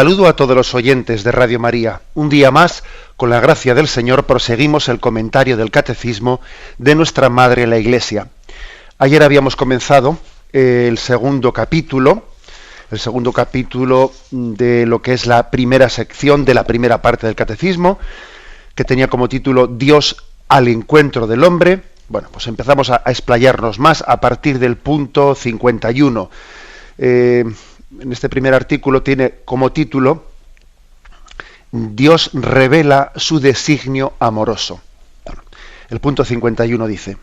Saludo a todos los oyentes de Radio María. Un día más, con la gracia del Señor, proseguimos el comentario del Catecismo de nuestra Madre la Iglesia. Ayer habíamos comenzado el segundo capítulo de lo que es la primera sección de la primera parte del Catecismo, que tenía como título Dios al encuentro del hombre. Bueno, pues empezamos a explayarnos más a partir del punto 51. En este primer artículo tiene como título Dios revela su designio amoroso. El punto 51 dice: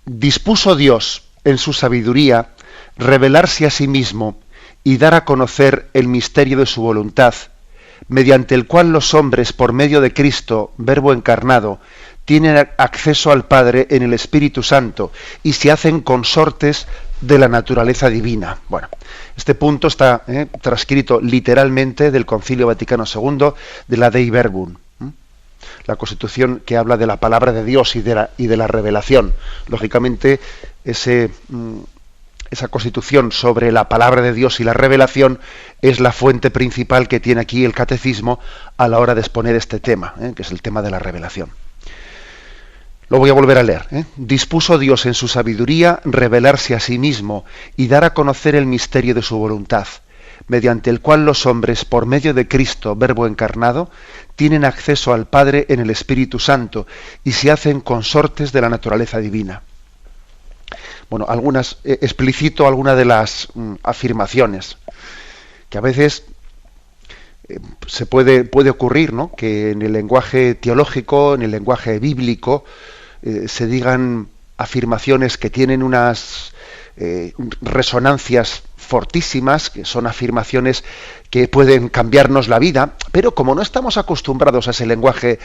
dispuso Dios en su sabiduría revelarse a sí mismo y dar a conocer el misterio de su voluntad, mediante el cual los hombres, por medio de Cristo, Verbo encarnado, tienen acceso al Padre en el Espíritu Santo y se hacen consortes de la naturaleza divina. Bueno, este punto está transcrito literalmente del Concilio Vaticano II, de la Dei Verbum, la Constitución que habla de la palabra de Dios y de la revelación. Lógicamente, esa Constitución sobre la palabra de Dios y la revelación es la fuente principal que tiene aquí el Catecismo a la hora de exponer este tema, que es el tema de la revelación. Lo voy a volver a leer. Dispuso Dios en su sabiduría revelarse a sí mismo y dar a conocer el misterio de su voluntad, mediante el cual los hombres, por medio de Cristo, Verbo encarnado, tienen acceso al Padre en el Espíritu Santo y se hacen consortes de la naturaleza divina. Bueno, explicito algunas de las afirmaciones, que a veces se puede ocurrir, ¿no?, que en el lenguaje teológico, en el lenguaje bíblico, se digan afirmaciones que tienen unas resonancias fortísimas, que son afirmaciones que pueden cambiarnos la vida, pero como no estamos acostumbrados a ese lenguaje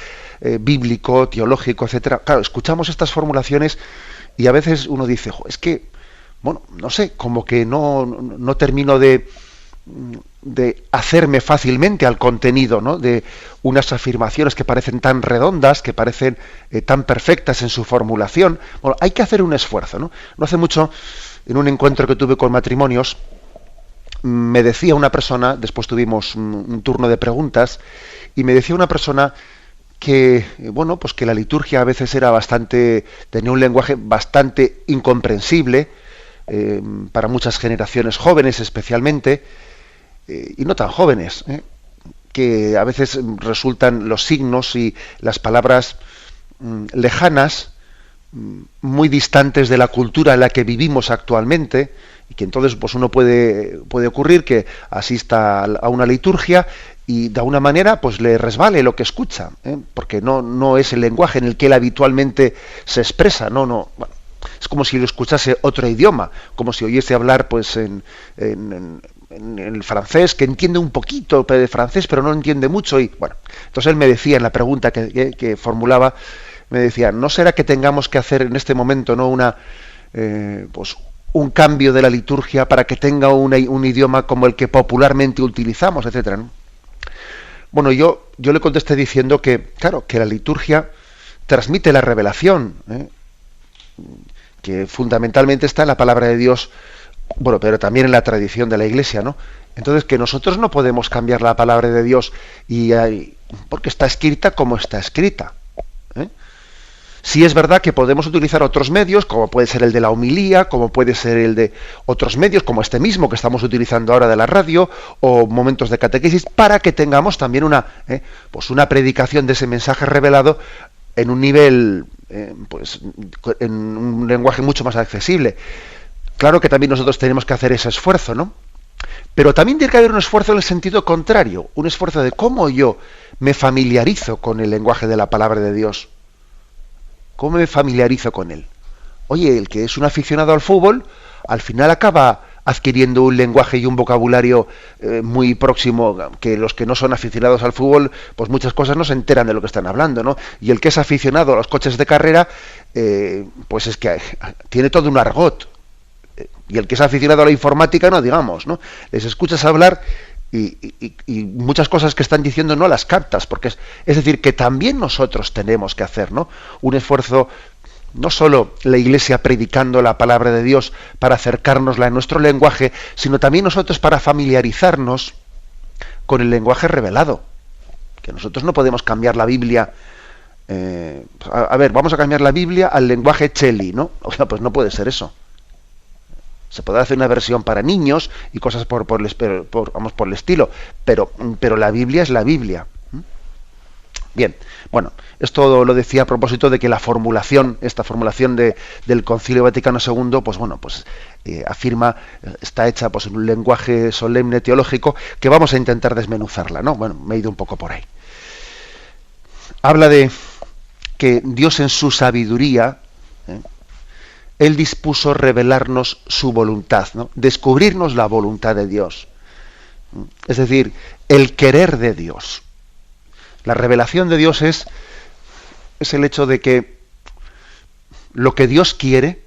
bíblico, teológico, etcétera, claro, escuchamos estas formulaciones y a veces uno dice, es que, bueno, no sé, como que no termino de hacerme fácilmente al contenido, ¿no?, de unas afirmaciones que parecen tan redondas, que parecen tan perfectas en su formulación. Bueno, hay que hacer un esfuerzo, ¿no? No hace mucho, en un encuentro que tuve con matrimonios, me decía una persona, después tuvimos un turno de preguntas, y me decía una persona que, bueno, pues que la liturgia a veces tenía un lenguaje bastante incomprensible para muchas generaciones jóvenes especialmente, y no tan jóvenes, que a veces resultan los signos y las palabras lejanas, muy distantes de la cultura en la que vivimos actualmente, y que entonces pues uno puede ocurrir que asista a una liturgia y de alguna manera pues le resbale lo que escucha, porque no es el lenguaje en el que él habitualmente se expresa, bueno, es como si lo escuchase otro idioma, como si oyese hablar pues en el francés, que entiende un poquito de francés, pero no entiende mucho. Y bueno, entonces él me decía en la pregunta que formulaba, me decía, ¿no será que tengamos que hacer en este momento, ¿no?, un cambio de la liturgia para que tenga un idioma como el que popularmente utilizamos, etcétera, ¿no? Bueno, yo le contesté diciendo que, claro, que la liturgia transmite la revelación, que fundamentalmente está en la palabra de Dios, bueno, pero también en la tradición de la Iglesia, ¿no? Entonces, que nosotros no podemos cambiar la palabra de Dios porque está escrita como está escrita. Sí es verdad que podemos utilizar otros medios, como puede ser el de la homilía, como puede ser el de otros medios, como este mismo que estamos utilizando ahora de la radio, o momentos de catequesis, para que tengamos también una predicación de ese mensaje revelado en un nivel, en un lenguaje mucho más accesible. Claro que también nosotros tenemos que hacer ese esfuerzo, ¿no? Pero también tiene que haber un esfuerzo en el sentido contrario, un esfuerzo de cómo yo me familiarizo con el lenguaje de la palabra de Dios. ¿Cómo me familiarizo con él? Oye, el que es un aficionado al fútbol, al final acaba adquiriendo un lenguaje y un vocabulario muy próximo, que los que no son aficionados al fútbol, pues muchas cosas no se enteran de lo que están hablando, ¿no? Y el que es aficionado a los coches de carrera, pues es que tiene todo un argot. Y el que es aficionado a la informática, no digamos, ¿no? Les escuchas hablar y muchas cosas que están diciendo no las captas, porque es decir, que también nosotros tenemos que hacer, ¿no?, un esfuerzo no solo la Iglesia predicando la palabra de Dios para acercárnosla en nuestro lenguaje, sino también nosotros para familiarizarnos con el lenguaje revelado. Que nosotros no podemos cambiar la Biblia. A ver, vamos a cambiar la Biblia al lenguaje Cheli, ¿no? O sea, pues no puede ser eso. Se podrá hacer una versión para niños y cosas por el estilo, pero la Biblia es la Biblia. Bien, bueno, esto lo decía a propósito de que esta formulación del Concilio Vaticano II, pues bueno, pues afirma, está hecha pues en un lenguaje solemne teológico que vamos a intentar desmenuzarla, ¿no? Bueno, me he ido un poco por ahí. Habla de que Dios en su sabiduría, Él dispuso revelarnos su voluntad, ¿no? Descubrirnos la voluntad de Dios. Es decir, el querer de Dios. La revelación de Dios es el hecho de que lo que Dios quiere,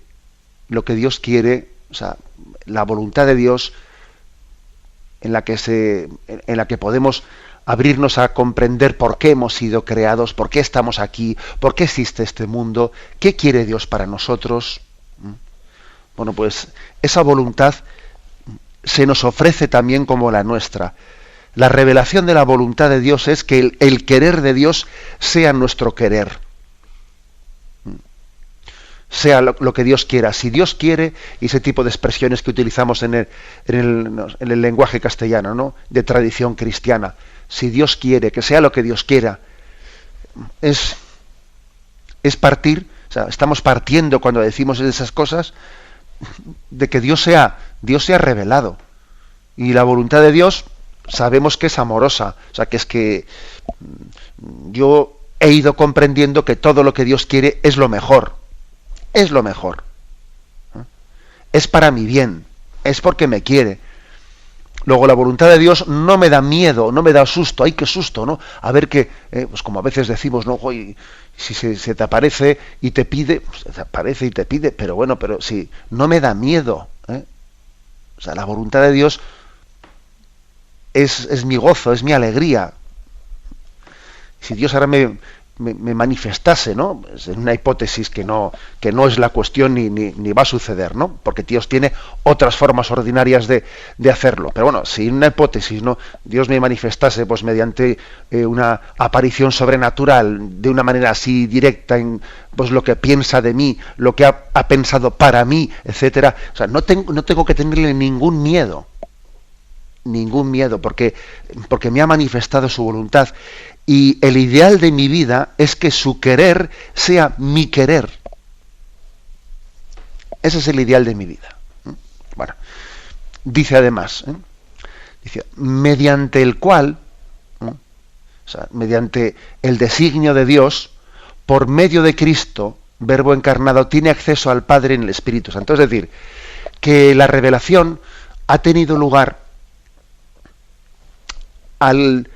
o sea, la voluntad de Dios en la que podemos abrirnos a comprender por qué hemos sido creados, por qué estamos aquí, por qué existe este mundo, qué quiere Dios para nosotros. Bueno, pues esa voluntad se nos ofrece también como la nuestra. La revelación de la voluntad de Dios es que el querer de Dios sea nuestro querer. Sea lo que Dios quiera. Si Dios quiere, y ese tipo de expresiones que utilizamos en el lenguaje castellano, ¿no? De tradición cristiana. Si Dios quiere, que sea lo que Dios quiera. Es partir, o sea, estamos partiendo cuando decimos esas cosas, de que Dios sea revelado. Y la voluntad de Dios sabemos que es amorosa. O sea, que es que yo he ido comprendiendo que todo lo que Dios quiere es lo mejor. Es lo mejor. Es para mi bien. Es porque me quiere. Luego la voluntad de Dios no me da miedo, no me da susto. ¡Ay, qué susto!, ¿no? A ver que, pues como a veces decimos, ¿no? Si se te aparece y te pide, pues te aparece y te pide, pero bueno, pero sí, no me da miedo. O sea, la voluntad de Dios es mi gozo, es mi alegría. Si Dios ahora me manifestase, ¿no? Es una hipótesis que no es la cuestión ni va a suceder, ¿no? Porque Dios tiene otras formas ordinarias de hacerlo. Pero bueno, si en una hipótesis, ¿no? Dios me manifestase pues mediante una aparición sobrenatural, de una manera así directa, en pues lo que piensa de mí, lo que ha pensado para mí, etcétera. O sea, no tengo que tenerle ningún miedo, porque me ha manifestado su voluntad. Y el ideal de mi vida es que su querer sea mi querer. Ese es el ideal de mi vida. Bueno, dice además, mediante el cual, o sea, mediante el designio de Dios, por medio de Cristo, Verbo encarnado, tiene acceso al Padre en el Espíritu Santo. Es decir, que la revelación ha tenido lugar al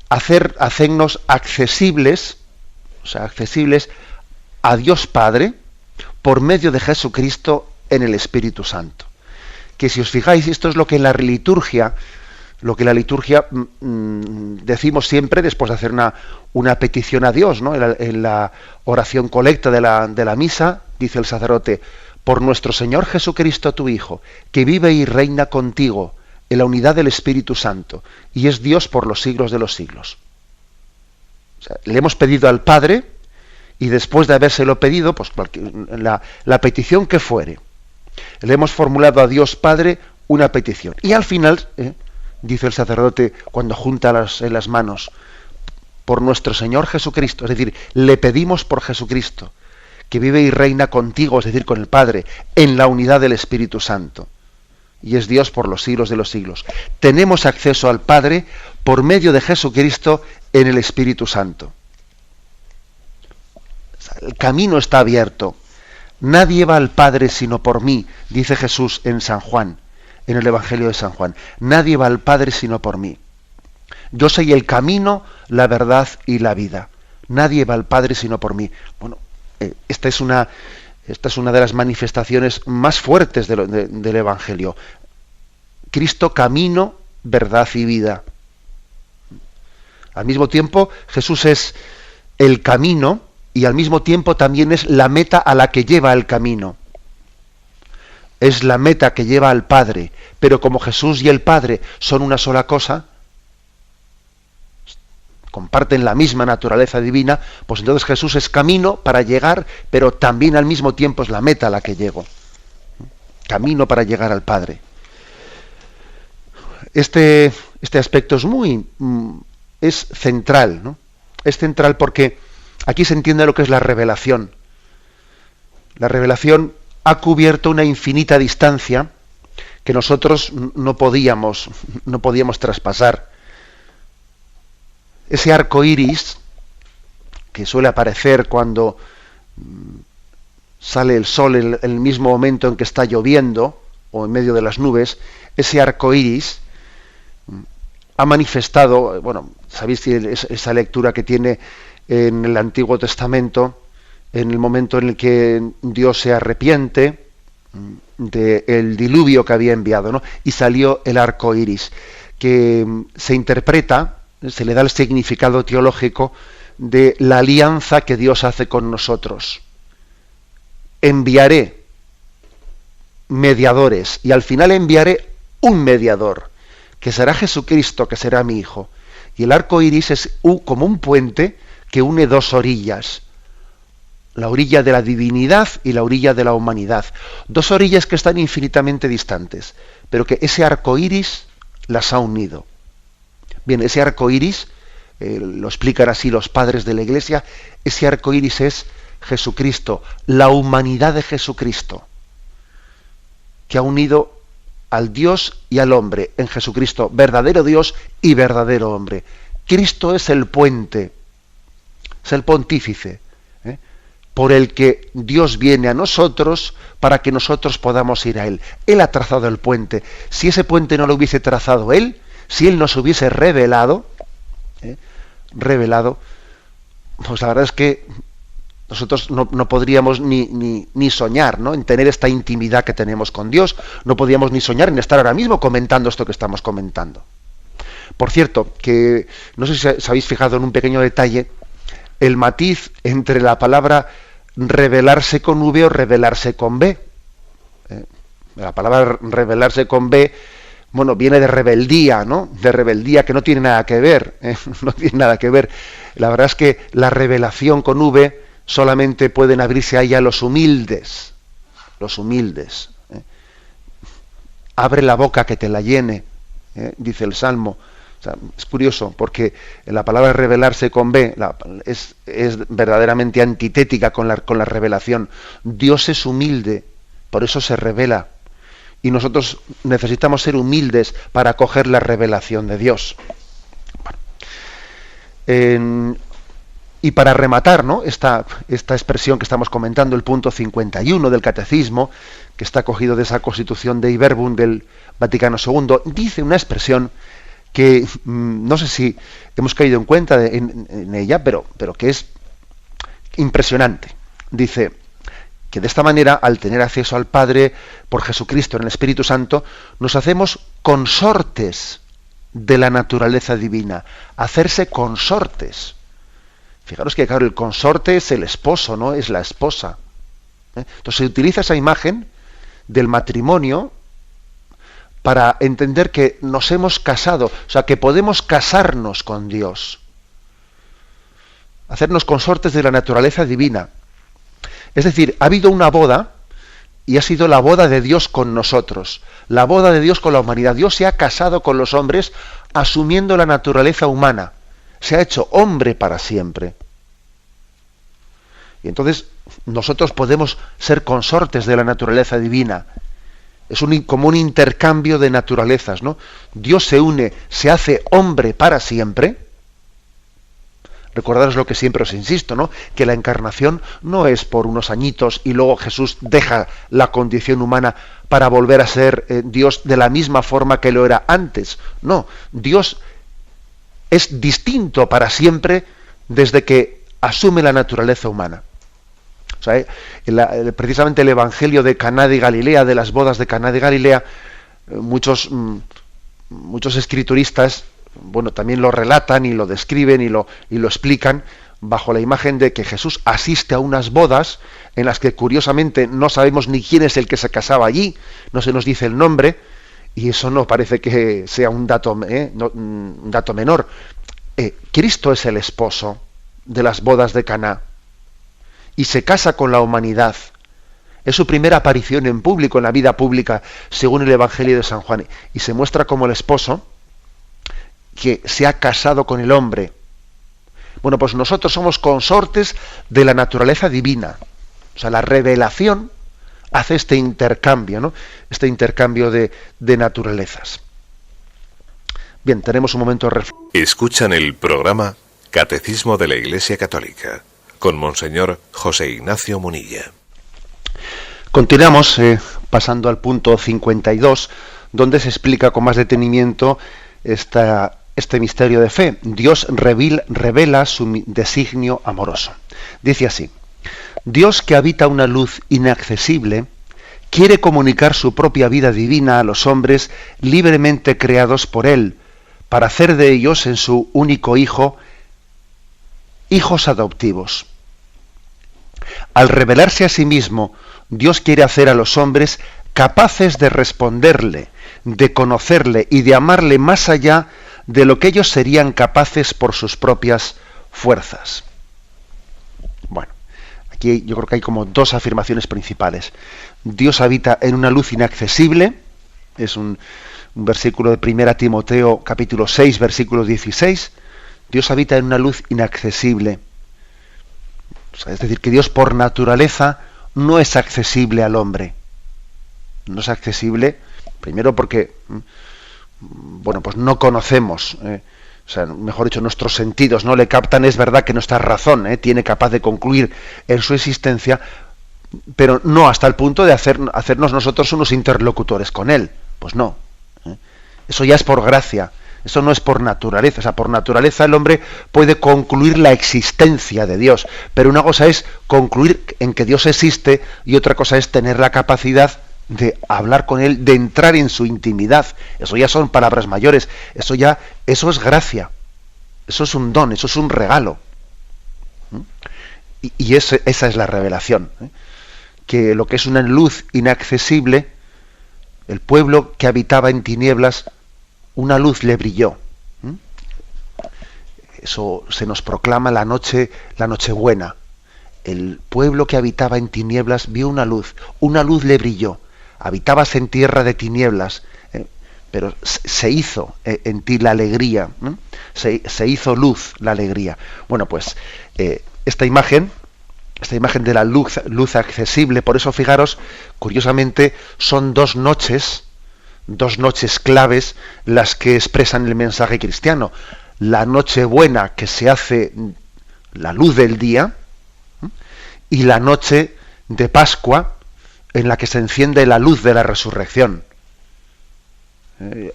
hacernos accesibles, o sea, accesibles a Dios Padre por medio de Jesucristo en el Espíritu Santo. Que si os fijáis, esto es lo que la liturgia decimos siempre después de hacer una petición a Dios, ¿no? En la oración colecta de la misa, dice el sacerdote: por nuestro Señor Jesucristo, tu Hijo, que vive y reina contigo en la unidad del Espíritu Santo, y es Dios por los siglos de los siglos. O sea, le hemos pedido al Padre, y después de habérselo pedido, pues la petición que fuere, le hemos formulado a Dios Padre una petición. Y al final, dice el sacerdote, cuando junta en las manos, por nuestro Señor Jesucristo, es decir, le pedimos por Jesucristo, que vive y reina contigo, es decir, con el Padre, en la unidad del Espíritu Santo. Y es Dios por los siglos de los siglos. Tenemos acceso al Padre por medio de Jesucristo en el Espíritu Santo. El camino está abierto. Nadie va al Padre sino por mí, dice Jesús en San Juan, en el Evangelio de San Juan. Nadie va al Padre sino por mí. Yo soy el camino, la verdad y la vida. Nadie va al Padre sino por mí. Bueno, esta es una de las manifestaciones más fuertes del Evangelio. Cristo, camino, verdad y vida. Al mismo tiempo, Jesús es el camino, y al mismo tiempo también es la meta a la que lleva el camino. Es la meta que lleva al Padre, pero como Jesús y el Padre son una sola cosa, comparten la misma naturaleza divina, pues entonces Jesús es camino para llegar, pero también al mismo tiempo es la meta a la que llego. Camino para llegar al Padre. Este aspecto es central, ¿no? Es central porque aquí se entiende lo que es la revelación. La revelación ha cubierto una infinita distancia que nosotros no podíamos traspasar. Ese arco iris que suele aparecer cuando sale el sol en el mismo momento en que está lloviendo o en medio de las nubes, ese arco iris ha manifestado, bueno, sabéis esa lectura que tiene en el Antiguo Testamento, en el momento en el que Dios se arrepiente del diluvio que había enviado, ¿no? Y salió el arco iris, que se interpreta, se le da el significado teológico de la alianza que Dios hace con nosotros. Enviaré mediadores y al final enviaré un mediador, que será Jesucristo, que será mi Hijo. Y el arco iris es como un puente que une dos orillas, la orilla de la divinidad y la orilla de la humanidad. Dos orillas que están infinitamente distantes, pero que ese arco iris las ha unido. Bien, ese arco iris, lo explican así los padres de la Iglesia, ese arco iris es Jesucristo, la humanidad de Jesucristo, que ha unido al Dios y al hombre en Jesucristo, verdadero Dios y verdadero hombre. Cristo es el puente, es el pontífice, por el que Dios viene a nosotros para que nosotros podamos ir a Él. Él ha trazado el puente. Si ese puente no lo hubiese trazado Él, si Él nos hubiese revelado, pues la verdad es que nosotros no podríamos ni soñar, ¿no?, en tener esta intimidad que tenemos con Dios. No podríamos ni soñar en estar ahora mismo comentando esto que estamos comentando. Por cierto, que no sé si os habéis fijado en un pequeño detalle, el matiz entre la palabra revelarse con V o revelarse con B. La palabra revelarse con B, bueno, viene de rebeldía, ¿no? De rebeldía, que no tiene nada que ver, no tiene nada que ver. La verdad es que la revelación con V solamente pueden abrirse a ella los humildes. Los humildes. Abre la boca que te la llene, dice el Salmo. O sea, es curioso, porque la palabra revelarse con B es verdaderamente antitética con la revelación. Dios es humilde, por eso se revela. Y nosotros necesitamos ser humildes para acoger la revelación de Dios. Y para rematar, ¿no?, esta expresión que estamos comentando, el punto 51 del Catecismo, que está cogido de esa Constitución Dei Verbum del Vaticano II, dice una expresión que no sé si hemos caído en cuenta en ella, pero que es impresionante. Dice que de esta manera, al tener acceso al Padre por Jesucristo en el Espíritu Santo, nos hacemos consortes de la naturaleza divina. Hacerse consortes. Fijaros que, claro, el consorte es el esposo, ¿no? Es la esposa. Entonces se utiliza esa imagen del matrimonio para entender que nos hemos casado, o sea, que podemos casarnos con Dios. Hacernos consortes de la naturaleza divina. Es decir, ha habido una boda y ha sido la boda de Dios con nosotros, la boda de Dios con la humanidad. Dios se ha casado con los hombres asumiendo la naturaleza humana. Se ha hecho hombre para siempre. Y entonces nosotros podemos ser consortes de la naturaleza divina. Es como un intercambio de naturalezas, ¿no? Dios se une, se hace hombre para siempre. Recordaros lo que siempre os insisto, ¿no?, que la encarnación no es por unos añitos y luego Jesús deja la condición humana para volver a ser Dios de la misma forma que lo era antes. No, Dios es distinto para siempre desde que asume la naturaleza humana. O sea, precisamente el Evangelio de Caná de Galilea, de las bodas de Caná de Galilea, muchos escrituristas, bueno, también lo relatan y lo describen y lo explican, bajo la imagen de que Jesús asiste a unas bodas en las que curiosamente no sabemos ni quién es el que se casaba allí, no se nos dice el nombre, y eso no parece que sea un dato, un dato menor. Cristo es el esposo de las bodas de Caná y se casa con la humanidad. Es su primera aparición en público, en la vida pública, según el Evangelio de San Juan, y se muestra como el esposo que se ha casado con el hombre. Bueno, pues nosotros somos consortes de la naturaleza divina. O sea, la revelación hace este intercambio, ¿no? Este intercambio de naturalezas. Bien, tenemos un momento de reflexión. Escuchan el programa Catecismo de la Iglesia Católica con Monseñor José Ignacio Munilla. Continuamos pasando al punto 52, donde se explica con más detenimiento este misterio de fe. Dios revela su designio amoroso. Dice así: Dios, que habita una luz inaccesible, quiere comunicar su propia vida divina a los hombres libremente creados por Él, para hacer de ellos en su único Hijo, hijos adoptivos. Al revelarse a sí mismo, Dios quiere hacer a los hombres capaces de responderle, de conocerle y de amarle más allá de lo que ellos serían capaces por sus propias fuerzas. Bueno, aquí yo creo que hay como dos afirmaciones principales. Dios habita en una luz inaccesible, es un versículo de 1 Timoteo capítulo 6, versículo 16. Dios habita en una luz inaccesible. O sea, es decir, que Dios por naturaleza no es accesible al hombre. No es accesible, primero porque, bueno, pues no conocemos, o sea, mejor dicho, nuestros sentidos no le captan. Es verdad que nuestra razón tiene capaz de concluir en su existencia, pero no hasta el punto de hacernos nosotros unos interlocutores con Él. Pues no. Eso ya es por gracia. Eso no es por naturaleza. O sea, por naturaleza el hombre puede concluir la existencia de Dios, pero una cosa es concluir en que Dios existe y otra cosa es tener la capacidad de hablar con Él, de entrar en su intimidad. Eso ya son palabras mayores. Eso es gracia. Eso es un don, eso es un regalo. Y esa es la revelación. Que lo que es una luz inaccesible, el pueblo que habitaba en tinieblas, una luz le brilló. Eso se nos proclama la Nochebuena. El pueblo que habitaba en tinieblas vio una luz le brilló. Habitabas en tierra de tinieblas, pero se hizo en ti la alegría, se hizo luz la alegría. Bueno, pues esta imagen de la luz accesible, por eso fijaros, curiosamente, son dos noches claves las que expresan el mensaje cristiano. La Nochebuena, que se hace la luz del día, y la noche de Pascua, en la que se enciende la luz de la resurrección.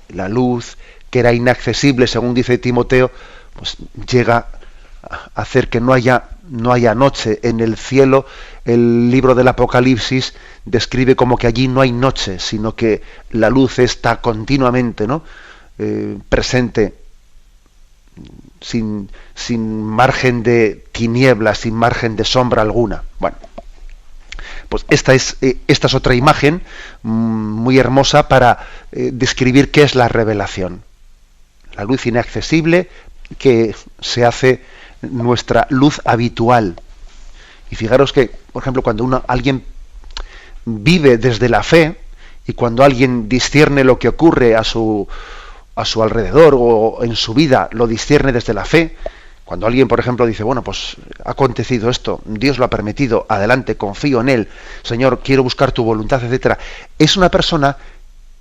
La luz que era inaccesible, según dice Timoteo, pues llega a hacer que no haya noche en el cielo. El libro del Apocalipsis describe como que allí no hay noche, sino que la luz está continuamente, ¿no? Presente, sin margen de tinieblas, sin margen de sombra alguna. Bueno, pues esta es otra imagen muy hermosa para describir qué es la revelación. La luz inaccesible que se hace nuestra luz habitual. Y fijaros que, por ejemplo, cuando alguien vive desde la fe, y cuando alguien discierne lo que ocurre a su alrededor o en su vida, lo discierne desde la fe. Cuando alguien, por ejemplo, dice, bueno, pues ha acontecido esto, Dios lo ha permitido, adelante, confío en Él, Señor, quiero buscar tu voluntad, etcétera. Es una persona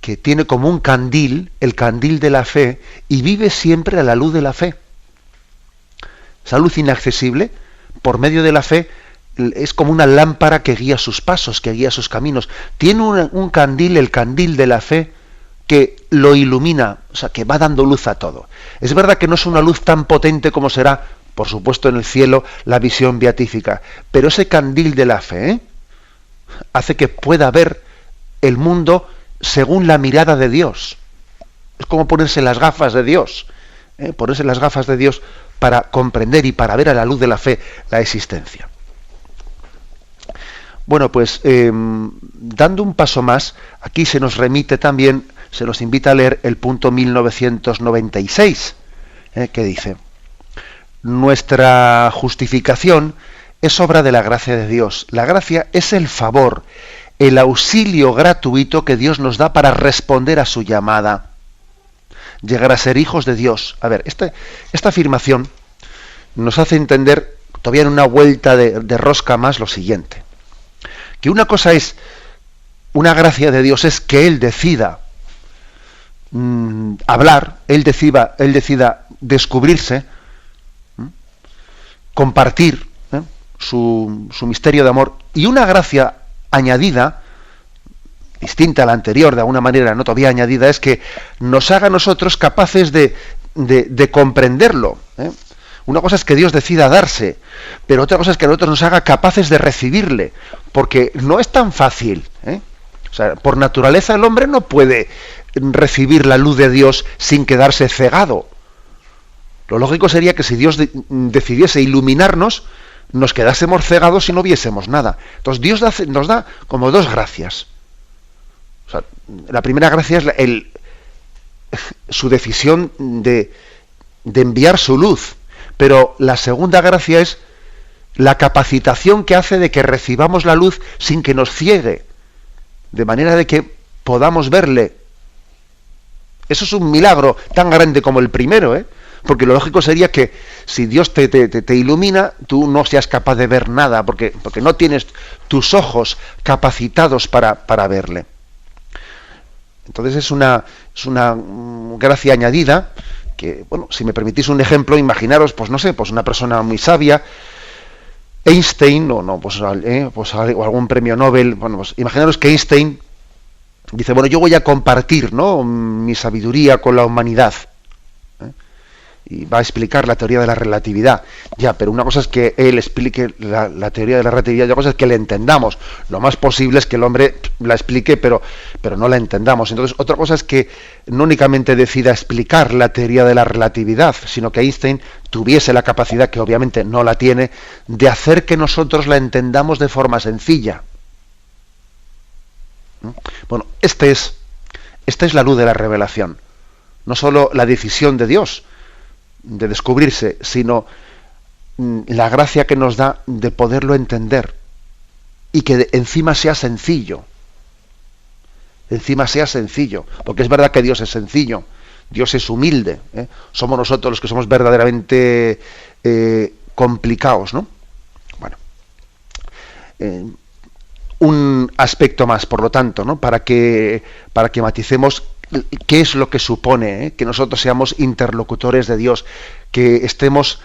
que tiene como un candil, el candil de la fe, y vive siempre a la luz de la fe. Esa luz inaccesible, por medio de la fe, es como una lámpara que guía sus pasos, que guía sus caminos. Tiene un candil, el candil de la fe, que lo ilumina, o sea, que va dando luz a todo. Es verdad que no es una luz tan potente como será, por supuesto, en el cielo, la visión beatífica, pero ese candil de la fe hace que pueda ver el mundo según la mirada de Dios. Es como ponerse las gafas de Dios, ponerse las gafas de Dios para comprender y para ver a la luz de la fe la existencia. Bueno, pues dando un paso más, aquí se nos remite también, se nos invita a leer el punto 1996, que dice: nuestra justificación es obra de la gracia de Dios. La gracia es el favor, el auxilio gratuito que Dios nos da para responder a su llamada, llegar a ser hijos de Dios. A ver, esta afirmación nos hace entender, todavía en una vuelta de rosca más, lo siguiente: que una cosa es, una gracia de Dios es que Él decida hablar, Él decida descubrirse, compartir su misterio de amor, y una gracia añadida, distinta a la anterior, de alguna manera, no todavía añadida, es que nos haga a nosotros capaces de comprenderlo. Una cosa es que Dios decida darse, pero otra cosa es que nosotros nos haga capaces de recibirle, porque no es tan fácil. O sea, por naturaleza el hombre no puede recibir la luz de Dios sin quedarse cegado. Lo lógico sería que si Dios decidiese iluminarnos, nos quedásemos cegados y no viésemos nada. Entonces Dios nos da como dos gracias. O sea, la primera gracia es su decisión de enviar su luz, pero la segunda gracia es la capacitación que hace de que recibamos la luz sin que nos ciegue, de manera de que podamos verle. Eso es un milagro tan grande como el primero, porque lo lógico sería que si Dios te ilumina, tú no seas capaz de ver nada, porque no tienes tus ojos capacitados para verle. Entonces es una gracia añadida que, bueno, si me permitís un ejemplo, imaginaros, pues no sé, pues una persona muy sabia, Einstein, o algún premio Nobel. Bueno, pues imaginaros que Einstein dice: bueno, yo voy a compartir, ¿no?, mi sabiduría con la humanidad, y va a explicar la teoría de la relatividad. Ya, pero una cosa es que él explique la teoría de la relatividad, y otra cosa es que la entendamos. Lo más posible es que el hombre la explique, pero no la entendamos. Entonces, otra cosa es que no únicamente decida explicar la teoría de la relatividad, sino que Einstein tuviese la capacidad, que obviamente no la tiene, de hacer que nosotros la entendamos de forma sencilla. Bueno, esta es la luz de la revelación. No solo la decisión de Dios de descubrirse, sino la gracia que nos da de poderlo entender, y que encima sea sencillo. Porque es verdad que Dios es sencillo, Dios es humilde, somos nosotros los que somos verdaderamente complicados, ¿no? Bueno, un aspecto más, por lo tanto, ¿no?, para que maticemos qué es lo que supone que nosotros seamos interlocutores de Dios, que estemos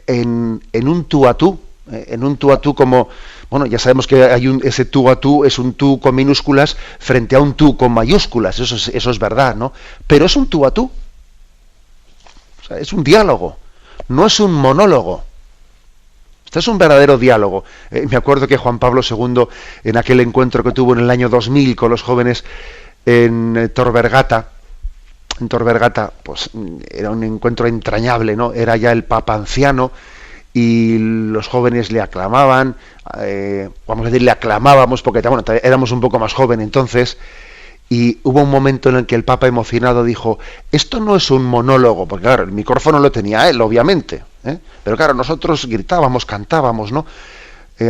en un tú a tú, como, bueno, ya sabemos que ese tú a tú es un tú con minúsculas frente a un tú con mayúsculas, eso es verdad, ¿no? Pero es un tú a tú, o sea, es un diálogo, no es un monólogo. Este es un verdadero diálogo. Me acuerdo que Juan Pablo II, en aquel encuentro que tuvo en el año 2000 con los jóvenes en Tor Vergata, pues era un encuentro entrañable, ¿no? Era ya el Papa anciano y los jóvenes le aclamaban, vamos a decir, le aclamábamos porque, bueno, éramos un poco más jóvenes entonces, y hubo un momento en el que el Papa, emocionado, dijo: esto no es un monólogo, porque claro, el micrófono lo tenía él, obviamente, pero claro, nosotros gritábamos, cantábamos, ¿no?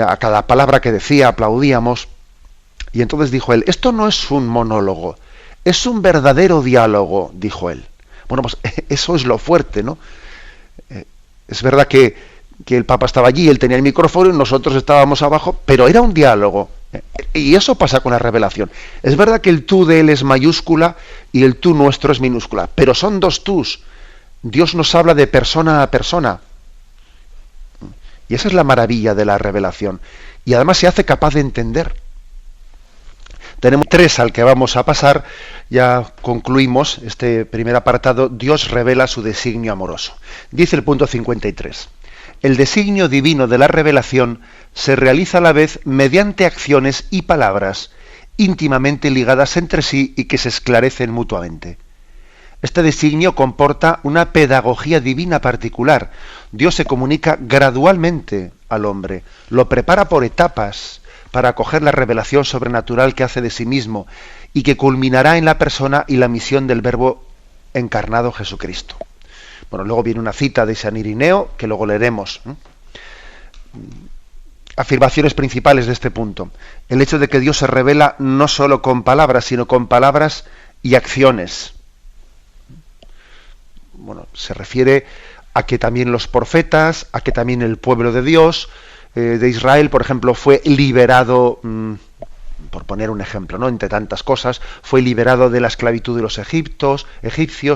A cada palabra que decía aplaudíamos. Y entonces dijo él: esto no es un monólogo, es un verdadero diálogo, dijo él. Bueno, pues eso es lo fuerte, ¿no? Es verdad que el Papa estaba allí, él tenía el micrófono y nosotros estábamos abajo, pero era un diálogo. Y eso pasa con la revelación. Es verdad que el tú de él es mayúscula y el tú nuestro es minúscula, pero son dos tús. Dios nos habla de persona a persona. Y esa es la maravilla de la revelación. Y además se hace capaz de entender. Tenemos tres al que vamos a pasar, ya concluimos este primer apartado. Dios revela su designio amoroso. Dice el punto 53. El designio divino de la revelación se realiza a la vez mediante acciones y palabras íntimamente ligadas entre sí y que se esclarecen mutuamente. Este designio comporta una pedagogía divina particular. Dios se comunica gradualmente al hombre, lo prepara por etapas para acoger la revelación sobrenatural que hace de sí mismo y que culminará en la persona y la misión del Verbo encarnado Jesucristo. Bueno, luego viene una cita de San Irineo que luego leeremos. Afirmaciones principales de este punto. El hecho de que Dios se revela no solo con palabras, sino con palabras y acciones. Bueno, se refiere a que también los profetas, a que también el pueblo de Dios, de Israel, por ejemplo, fue liberado, por poner un ejemplo, ¿no?, entre tantas cosas, fue liberado de la esclavitud de los egipcios,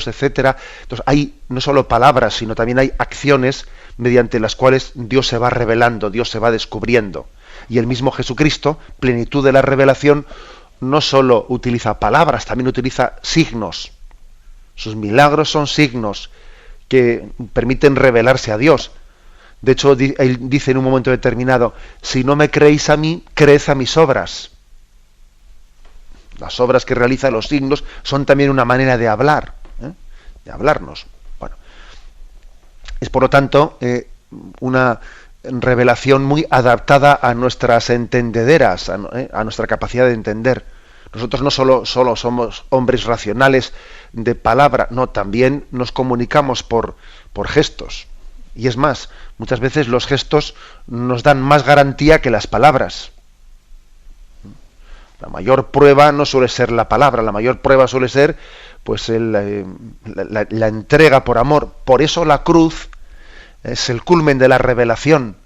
etcétera. Entonces hay no solo palabras, sino también hay acciones mediante las cuales Dios se va revelando, Dios se va descubriendo. Y el mismo Jesucristo, plenitud de la revelación, no solo utiliza palabras, también utiliza signos. Sus milagros son signos que permiten revelarse a Dios. De hecho, él dice en un momento determinado: si no me creéis a mí, creed a mis obras. Las obras que realizan los signos son también una manera de hablar, de hablarnos. Bueno, es por lo tanto una revelación muy adaptada a nuestras entendederas, a nuestra capacidad de entender. Nosotros no solo somos hombres racionales de palabra, no, también nos comunicamos por gestos. Y es más, muchas veces los gestos nos dan más garantía que las palabras. La mayor prueba no suele ser la palabra, la mayor prueba suele ser pues la entrega por amor. Por eso la cruz es el culmen de la revelación,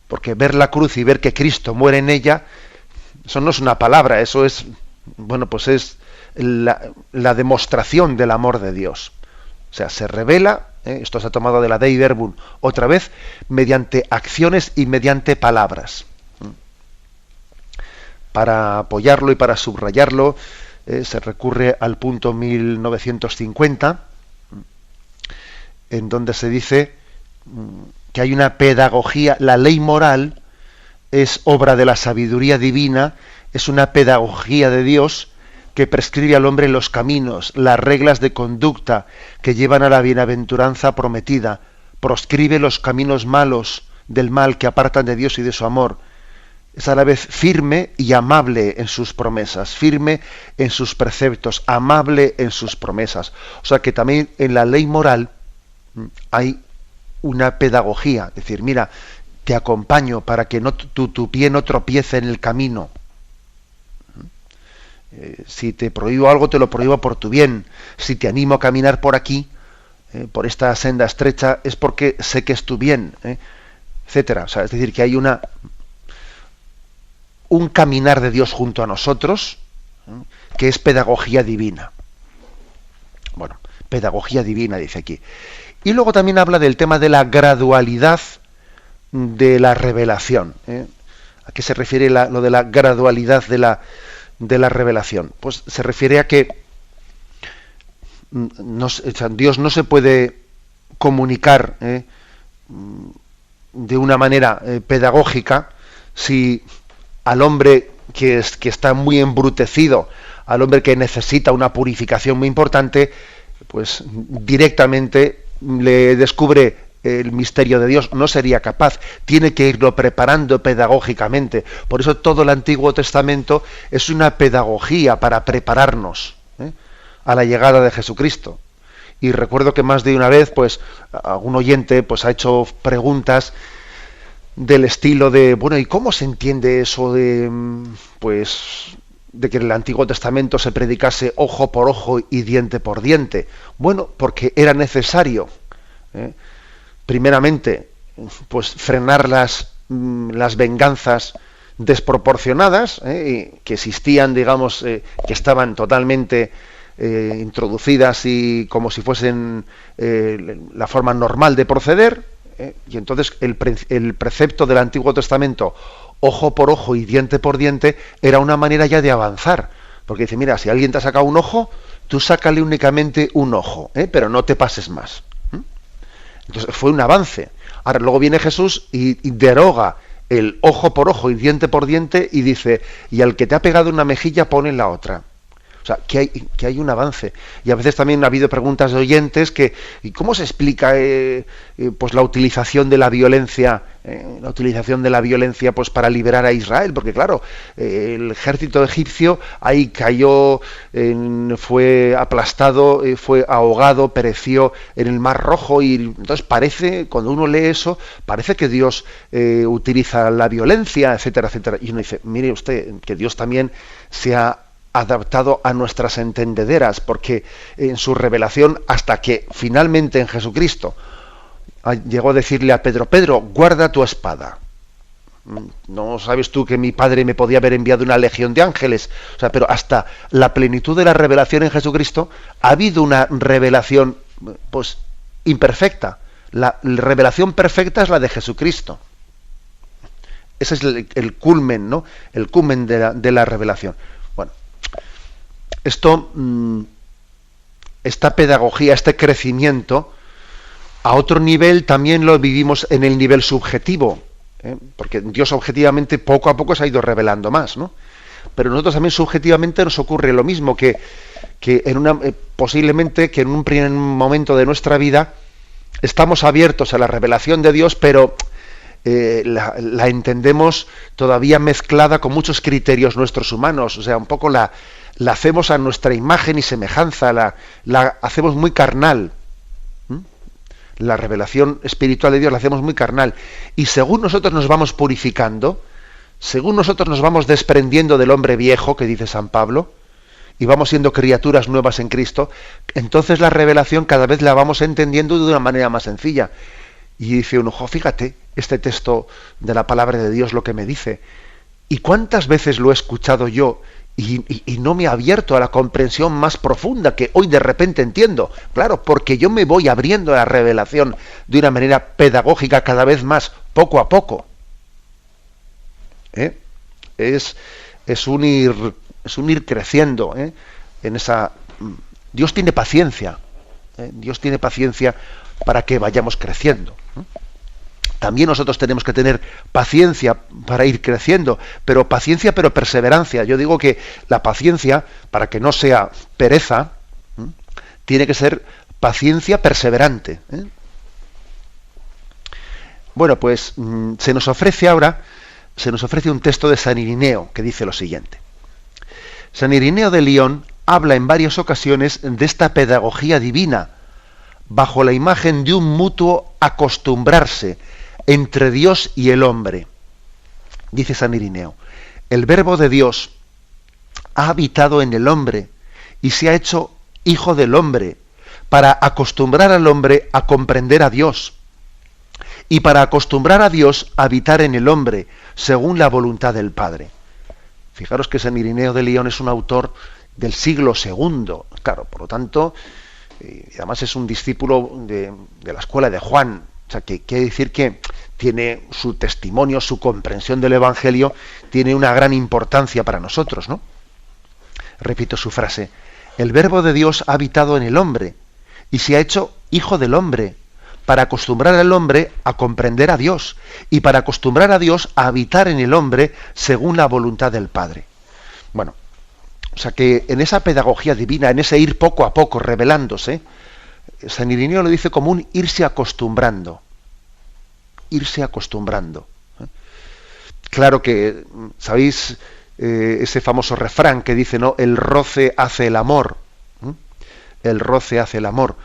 porque ver la cruz y ver que Cristo muere en ella, eso no es una palabra, eso es, bueno, pues es la demostración del amor de Dios. O sea, se revela, esto se ha tomado de la Dei Verbum otra vez, mediante acciones y mediante palabras. Para apoyarlo y para subrayarlo, se recurre al punto 1950, en donde se dice que hay una pedagogía, la ley moral es obra de la sabiduría divina, es una pedagogía de Dios que prescribe al hombre los caminos, las reglas de conducta que llevan a la bienaventuranza prometida, proscribe los caminos malos del mal que apartan de Dios y de su amor. Es a la vez firme y amable en sus promesas, firme en sus preceptos, amable en sus promesas. O sea que también en la ley moral hay una pedagogía, es decir, mira, te acompaño para que tu pie no tropiece en el camino. Si te prohíbo algo, te lo prohíbo por tu bien. Si te animo a caminar por aquí, por esta senda estrecha, es porque sé que es tu bien, etcétera. O sea, es decir, que hay un caminar de Dios junto a nosotros, que es pedagogía divina. Bueno, pedagogía divina, dice aquí. Y luego también habla del tema de la gradualidad de la revelación. ¿A qué se refiere lo de la gradualidad de la revelación? Pues se refiere a que Dios no se puede comunicar de una manera pedagógica si al hombre que está muy embrutecido, al hombre que necesita una purificación muy importante, pues directamente le descubre el misterio de Dios, no sería capaz. Tiene que irlo preparando pedagógicamente. Por eso todo el Antiguo Testamento es una pedagogía para prepararnos a la llegada de Jesucristo. Y recuerdo que más de una vez, pues, algún oyente pues ha hecho preguntas del estilo de, bueno, ¿y cómo se entiende eso de que en el Antiguo Testamento se predicase ojo por ojo y diente por diente? Bueno, porque era necesario, primeramente, pues frenar las venganzas desproporcionadas que existían, digamos, que estaban totalmente introducidas y como si fuesen la forma normal de proceder. Y entonces el precepto del Antiguo Testamento, ojo por ojo y diente por diente, era una manera ya de avanzar. Porque dice, mira, si alguien te ha sacado un ojo, tú sácale únicamente un ojo, pero no te pases más. Entonces fue un avance. Ahora luego viene Jesús y deroga el ojo por ojo y diente por diente y dice, y al que te ha pegado una mejilla, pone la otra. O sea, que hay un avance. Y a veces también ha habido preguntas de oyentes que, ¿y cómo se explica pues la utilización de la violencia, pues para liberar a Israel? Porque claro, el ejército egipcio ahí cayó, fue aplastado, fue ahogado, pereció en el Mar Rojo, y entonces parece, cuando uno lee eso, parece que Dios utiliza la violencia, etcétera, etcétera. Y uno dice, mire usted, que Dios también se ha adaptado a nuestras entendederas, porque en su revelación, hasta que finalmente en Jesucristo llegó a decirle a Pedro, Pedro, guarda tu espada. ¿No sabes tú que mi Padre me podía haber enviado una legión de ángeles? O sea, pero hasta la plenitud de la revelación en Jesucristo ha habido una revelación pues imperfecta. La revelación perfecta es la de Jesucristo. Ese es el culmen, ¿no? El culmen de la revelación. Bueno, esta pedagogía, este crecimiento, a otro nivel también lo vivimos en el nivel subjetivo, porque Dios objetivamente poco a poco se ha ido revelando más, ¿no? Pero nosotros también subjetivamente nos ocurre lo mismo, que posiblemente que en un primer momento de nuestra vida estamos abiertos a la revelación de Dios, pero la entendemos todavía mezclada con muchos criterios nuestros humanos. O sea, un poco la hacemos a nuestra imagen y semejanza, la hacemos muy carnal. La revelación espiritual de Dios la hacemos muy carnal. Y según nosotros nos vamos purificando, según nosotros nos vamos desprendiendo del hombre viejo, que dice San Pablo, y vamos siendo criaturas nuevas en Cristo, entonces la revelación cada vez la vamos entendiendo de una manera más sencilla. Y dice uno, fíjate, este texto de la palabra de Dios lo que me dice. ¿Y cuántas veces lo he escuchado yo y no me ha abierto a la comprensión más profunda que hoy de repente entiendo? Claro, porque yo me voy abriendo a la revelación de una manera pedagógica cada vez más, poco a poco. Es un ir creciendo en esa. Dios tiene paciencia. Dios tiene paciencia para que vayamos creciendo. También nosotros tenemos que tener paciencia para ir creciendo, pero paciencia, pero perseverancia. Yo digo que la paciencia, para que no sea pereza, tiene que ser paciencia perseverante. Bueno, pues se nos ofrece un texto de San Irineo que dice lo siguiente. San Irineo de Lyon habla en varias ocasiones de esta pedagogía divina, bajo la imagen de un mutuo acostumbrarse entre Dios y el hombre. Dice San Irineo, el Verbo de Dios ha habitado en el hombre y se ha hecho hijo del hombre para acostumbrar al hombre a comprender a Dios y para acostumbrar a Dios a habitar en el hombre según la voluntad del Padre. Fijaros que San Irineo de Lyon es un autor del siglo II, claro, por lo tanto, y además es un discípulo de la escuela de Juan. O sea, que quiere decir que tiene su testimonio, su comprensión del Evangelio, tiene una gran importancia para nosotros, ¿no? Repito su frase. El Verbo de Dios ha habitado en el hombre y se ha hecho hijo del hombre para acostumbrar al hombre a comprender a Dios y para acostumbrar a Dios a habitar en el hombre según la voluntad del Padre. Bueno, o sea que en esa pedagogía divina, en ese ir poco a poco revelándose, San Irineo lo dice como un irse acostumbrando. Irse acostumbrando. Claro que, ¿sabéis ese famoso refrán que dice, ¿no? El roce hace el amor. El roce hace el amor.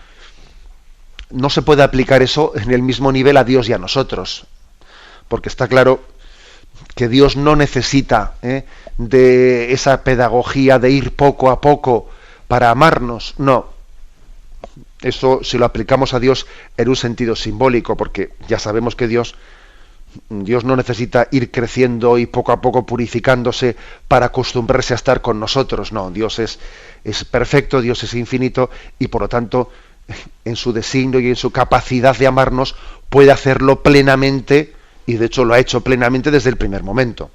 No se puede aplicar eso en el mismo nivel a Dios y a nosotros. Porque está claro que Dios no necesita de esa pedagogía de ir poco a poco para amarnos. No. Eso si lo aplicamos a Dios en un sentido simbólico, porque ya sabemos que Dios no necesita ir creciendo y poco a poco purificándose para acostumbrarse a estar con nosotros. No, Dios es perfecto, Dios es infinito y por lo tanto en su designio y en su capacidad de amarnos puede hacerlo plenamente, y de hecho lo ha hecho plenamente desde el primer momento.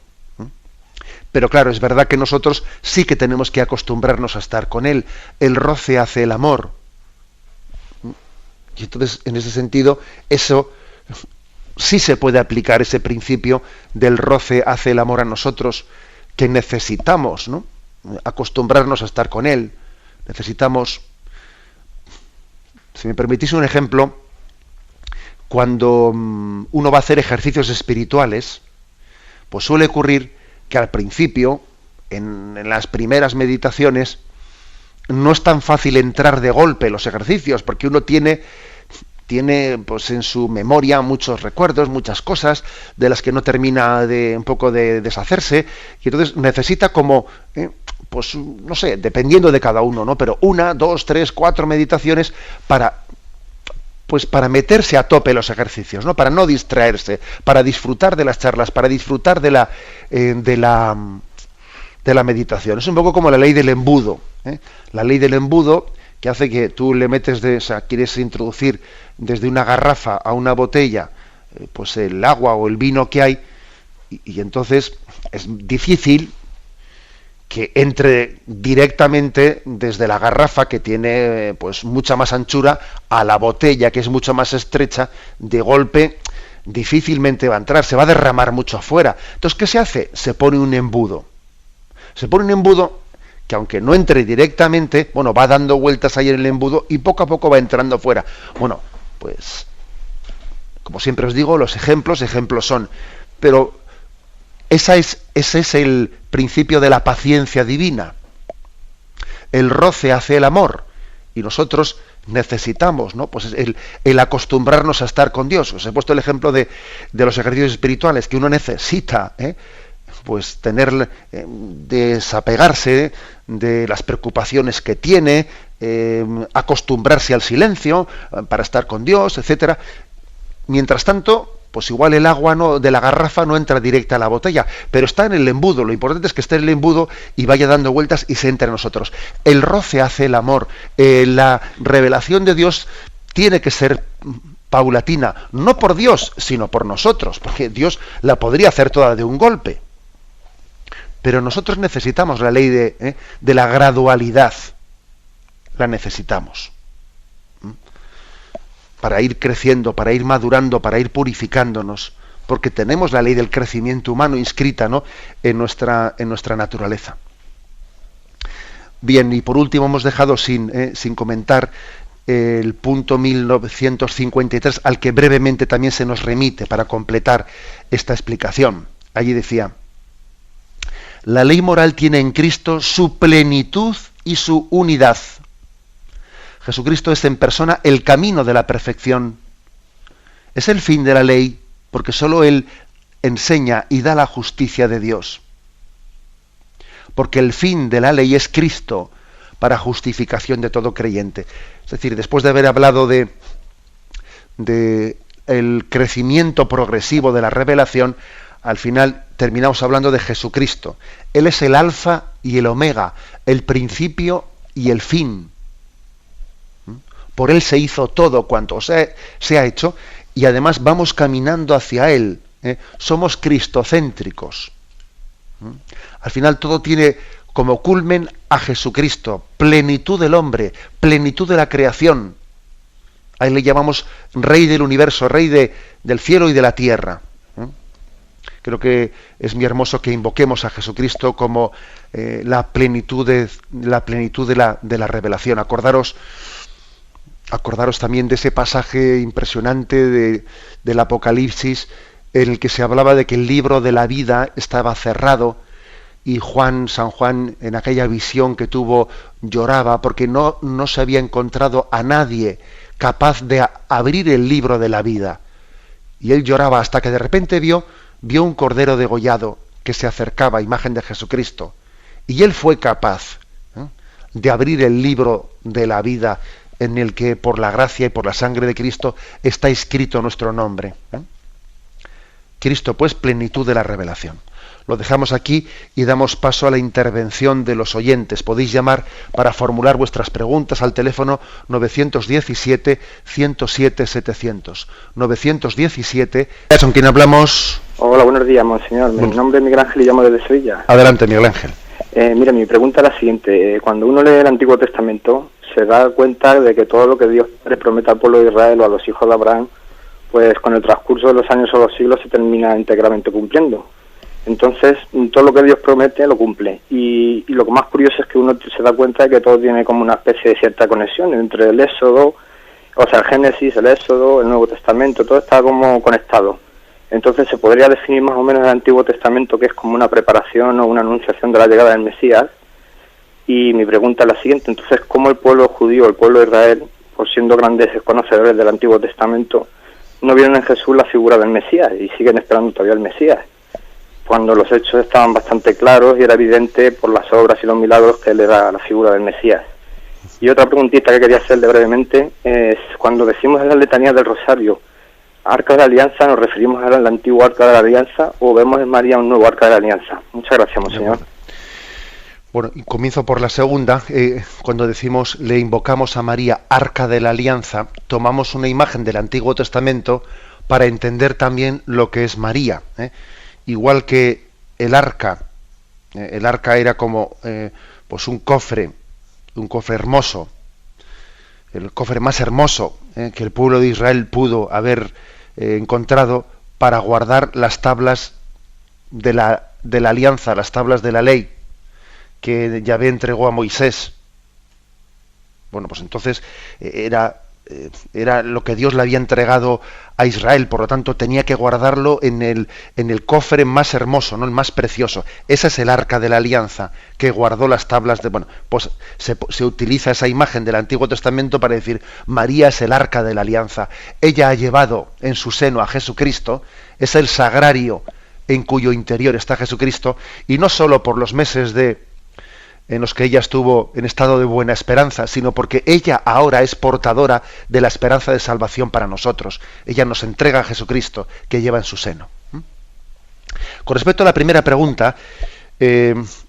Pero claro, es verdad que nosotros sí que tenemos que acostumbrarnos a estar con Él. El roce hace el amor. Y entonces, en ese sentido, eso sí se puede aplicar, ese principio del roce hace el amor a nosotros, que necesitamos, ¿no? acostumbrarnos a estar con Él. Necesitamos, si me permitís un ejemplo, cuando uno va a hacer ejercicios espirituales, pues suele ocurrir que al principio, en las primeras meditaciones, no es tan fácil entrar de golpe en los ejercicios, porque uno tiene pues en su memoria muchos recuerdos, muchas cosas de las que no termina de un poco de deshacerse, y entonces necesita como pues no sé, dependiendo de cada uno, ¿no? Pero 1, 2, 3, 4 meditaciones para meterse a tope en los ejercicios, ¿no? Para no distraerse, para disfrutar de las charlas, para disfrutar de la meditación. Es un poco como la ley del embudo, ¿eh? La ley del embudo, que hace que tú le metes quieres introducir desde una garrafa a una botella pues el agua o el vino que hay, y entonces es difícil que entre directamente desde la garrafa, que tiene pues mucha más anchura, a la botella, que es mucho más estrecha. De golpe difícilmente va a entrar, se va a derramar mucho afuera. Entonces, ¿qué se hace? Se pone un embudo. Se pone un embudo que, aunque no entre directamente, bueno, va dando vueltas ahí en el embudo y poco a poco va entrando fuera. Bueno, pues, como siempre os digo, los ejemplos son, pero ese es el principio de la paciencia divina. El roce hace el amor, y nosotros necesitamos, ¿no? Pues el acostumbrarnos a estar con Dios. Os he puesto el ejemplo de los ejercicios espirituales, que uno necesita, pues desapegarse de las preocupaciones que tiene, acostumbrarse al silencio para estar con Dios, etcétera. Mientras tanto, pues igual el agua de la garrafa no entra directa a la botella, pero está en el embudo. Lo importante es que esté en el embudo y vaya dando vueltas y se entre en nosotros. El roce hace el amor. La revelación de Dios tiene que ser paulatina, no por Dios, sino por nosotros, porque Dios la podría hacer toda de un golpe. Pero nosotros necesitamos la ley de la gradualidad. La necesitamos. Para ir creciendo, para ir madurando, para ir purificándonos, porque tenemos la ley del crecimiento humano inscrita, ¿no?, en nuestra naturaleza. Bien, y por último hemos dejado sin comentar el punto 1953, al que brevemente también se nos remite para completar esta explicación. Allí decía: la ley moral tiene en Cristo su plenitud y su unidad. Jesucristo es en persona el camino de la perfección. Es el fin de la ley, porque sólo Él enseña y da la justicia de Dios. Porque el fin de la ley es Cristo, para justificación de todo creyente. Es decir, después de haber hablado de el crecimiento progresivo de la revelación, al final terminamos hablando de Jesucristo. Él es el alfa y el omega, el principio y el fin. Por Él se hizo todo cuanto se ha hecho, y además vamos caminando hacia Él. Somos cristocéntricos. Al final todo tiene como culmen a Jesucristo, plenitud del hombre, plenitud de la creación. A Él le llamamos Rey del universo, Rey del cielo y de la tierra. Creo que es muy hermoso que invoquemos a Jesucristo como la plenitud de la revelación. Acordaros también de ese pasaje impresionante del Apocalipsis, en el que se hablaba de que el libro de la vida estaba cerrado, y San Juan, en aquella visión que tuvo, lloraba porque no se había encontrado a nadie capaz de abrir el libro de la vida. Y él lloraba hasta que de repente vio un cordero degollado que se acercaba, imagen de Jesucristo. Y él fue capaz de abrir el libro de la vida, en el que por la gracia y por la sangre de Cristo está escrito nuestro nombre. Cristo, pues, plenitud de la revelación. Lo dejamos aquí y damos paso a la intervención de los oyentes. Podéis llamar para formular vuestras preguntas al teléfono 917-107-700. 917. ¿Con quién hablamos? Hola, buenos días, monseñor. Mi nombre es Miguel Ángel y llamo desde Sevilla. Adelante, Miguel Ángel. Mira, mi pregunta es la siguiente. Cuando uno lee el Antiguo Testamento, se da cuenta de que todo lo que Dios le promete al pueblo de Israel o a los hijos de Abraham, pues con el transcurso de los años o los siglos se termina íntegramente cumpliendo. Entonces, todo lo que Dios promete lo cumple. Y lo que más curioso es que uno se da cuenta de que todo tiene como una especie de cierta conexión entre el Éxodo, o sea, el Génesis, el Éxodo, el Nuevo Testamento, todo está como conectado. Entonces se podría definir más o menos el Antiguo Testamento que es como una preparación o una anunciación de la llegada del Mesías. Y mi pregunta es la siguiente: entonces, ¿cómo el pueblo judío, el pueblo de Israel, por siendo grandes conocedores del Antiguo Testamento, no vieron en Jesús la figura del Mesías y siguen esperando todavía el Mesías, cuando los hechos estaban bastante claros y era evidente por las obras y los milagros que él era la figura del Mesías? Y otra preguntita que quería hacerle brevemente es: cuando decimos en la letanía del Rosario Arca de la Alianza, ¿nos referimos al antiguo Arca de la Alianza o vemos en María un nuevo Arca de la Alianza? Muchas gracias, monseñor. Bueno, y comienzo por la segunda. Cuando decimos le invocamos a María Arca de la Alianza, tomamos una imagen del Antiguo Testamento para entender también lo que es María. Igual que el arca era como pues un cofre hermoso, el cofre más hermoso que el pueblo de Israel pudo haber encontrado para guardar las tablas de la alianza, las tablas de la ley que Yahvé entregó a Moisés. Bueno, pues entonces era lo que Dios le había entregado a Israel, por lo tanto tenía que guardarlo en el cofre más hermoso, ¿no? El más precioso. Ese es el Arca de la Alianza, que guardó las tablas de... Bueno, pues se utiliza esa imagen del Antiguo Testamento para decir, María es el Arca de la Alianza. Ella ha llevado en su seno a Jesucristo, es el sagrario en cuyo interior está Jesucristo, y no solo por los meses en los que ella estuvo en estado de buena esperanza, sino porque ella ahora es portadora de la esperanza de salvación para nosotros. Ella nos entrega a Jesucristo que lleva en su seno. Con respecto a la primera pregunta,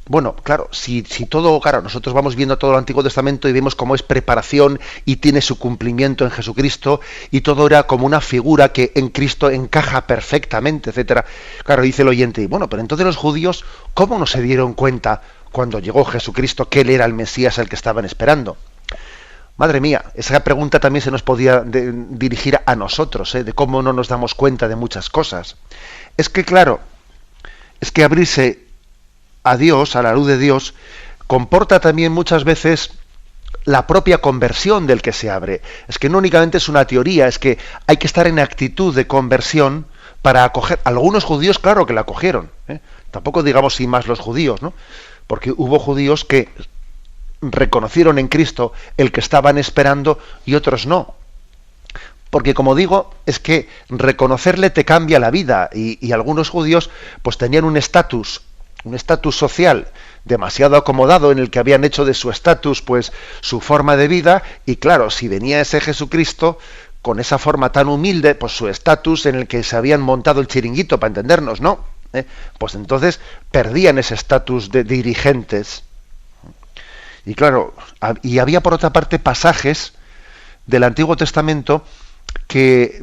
bueno, claro, si todo, claro, nosotros vamos viendo todo el Antiguo Testamento y vemos cómo es preparación y tiene su cumplimiento en Jesucristo, y todo era como una figura que en Cristo encaja perfectamente, etcétera. Claro, dice el oyente, y bueno, pero entonces los judíos, ¿cómo no se dieron cuenta cuando llegó Jesucristo que él era el Mesías al que estaban esperando? Madre mía, esa pregunta también se nos podía dirigir a nosotros, de cómo no nos damos cuenta de muchas cosas. Es que claro, es que abrirse a Dios, a la luz de Dios, comporta también muchas veces la propia conversión del que se abre. Es que no únicamente es una teoría, es que hay que estar en actitud de conversión para acoger. Algunos judíos, claro que la acogieron, tampoco digamos sin más los judíos, ¿no? Porque hubo judíos que reconocieron en Cristo el que estaban esperando y otros no. Porque como digo, es que reconocerle te cambia la vida, y algunos judíos pues tenían un estatus social demasiado acomodado en el que habían hecho de su estatus pues su forma de vida, y claro, si venía ese Jesucristo con esa forma tan humilde, pues su estatus en el que se habían montado el chiringuito, para entendernos, ¿no? Pues entonces perdían ese estatus de dirigentes. Y claro, y había por otra parte pasajes del Antiguo Testamento que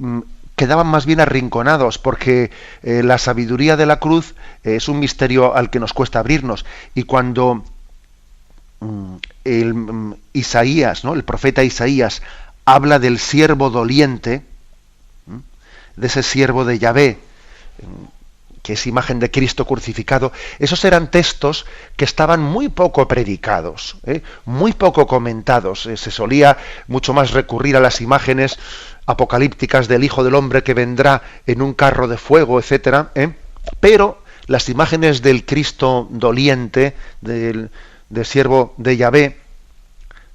quedaban más bien arrinconados, porque la sabiduría de la cruz es un misterio al que nos cuesta abrirnos. Y cuando Isaías, ¿no? El profeta Isaías habla del siervo doliente, de ese siervo de Yahvé, que es imagen de Cristo crucificado, esos eran textos que estaban muy poco predicados, muy poco comentados. Se solía mucho más recurrir a las imágenes apocalípticas del Hijo del Hombre que vendrá en un carro de fuego, etcétera, pero las imágenes del Cristo doliente, del siervo de Yahvé,